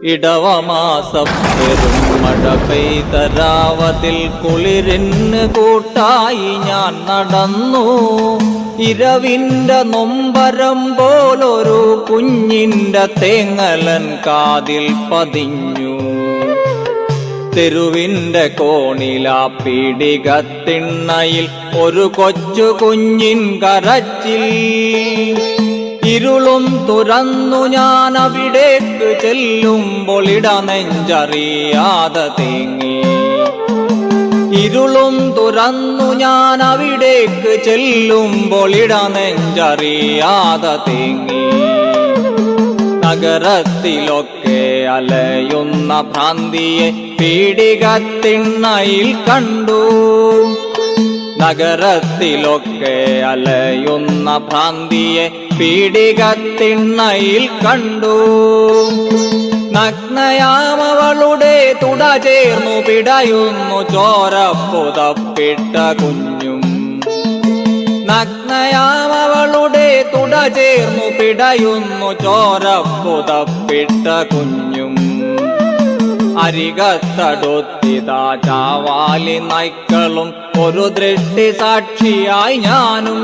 ഇടവമാസപ്പെരും മഴ പെയ്തരാവതിൽ കുളിരിന് കൂട്ടായി ഞാൻ നടന്നു. ഇരവിന്റെ നൊമ്പരം പോലൊരു കുഞ്ഞിന്റെ തേങ്ങലൻ കാതിൽ പതിഞ്ഞു. തെരുവിന്റെ കോണിലാ പീടികത്തിണ്ണയിൽ ഒരു കൊച്ചു കുഞ്ഞിൻ കരച്ചിൽ. ഇരുളും തുറന്നു ഞാൻ അവിടേക്ക് ചെല്ലുമ്പോൾ ഇടനെഞ്ചറിയാതെ തേങ്ങി. ഇരുളും തുറന്നു ഞാൻ അവിടേക്ക് ചെല്ലുമ്പോൾ ഇടനെഞ്ചറിയാതെ തേങ്ങി. നഗരത്തിലൊക്കെ അലയുന്ന ഭ്രാന്തിയെ പീടികത്തിണ്ണയിൽ കണ്ടു. നഗരത്തിലൊക്കെ അലയുന്ന ഭ്രാന്തിയെ പീടികത്തിണ്ണയിൽ കണ്ടു. നഗ്നയാമവളുടെ തുട ചേർന്നു പിടയുന്നു ചോരപ്പുതപ്പിട്ട കുഞ്ഞും. നഗ്നയാമവളുടെ തുട ചേർന്നു പിടയുന്നു ചോരപ്പുതപ്പിട്ട കുഞ്ഞും. അരികത്തടുത്തിതാ ചാവാലി നായ്ക്കളും ഒരു ദൃഷ്ടി സാക്ഷിയായി ഞാനും.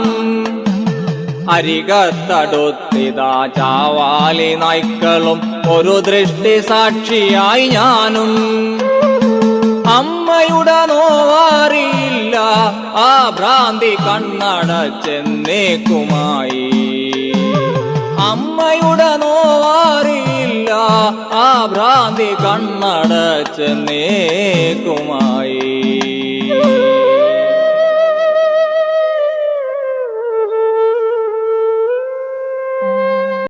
അരികത്തടുത്തിതാ ചാവാലി നായ്ക്കളും ഒരു ദൃഷ്ടി സാക്ഷിയായി ഞാനും. അമ്മയുടെ നോവാറിയില്ല ആ ഭ്രാന്തി കണ്ണടച്ചെന്നേക്കുമായി. അമ്മയുടെ നോവാറിയില്ല ആ ഭ്രാന്തി കണ്ണടച്ചെന്നേക്കുമായി.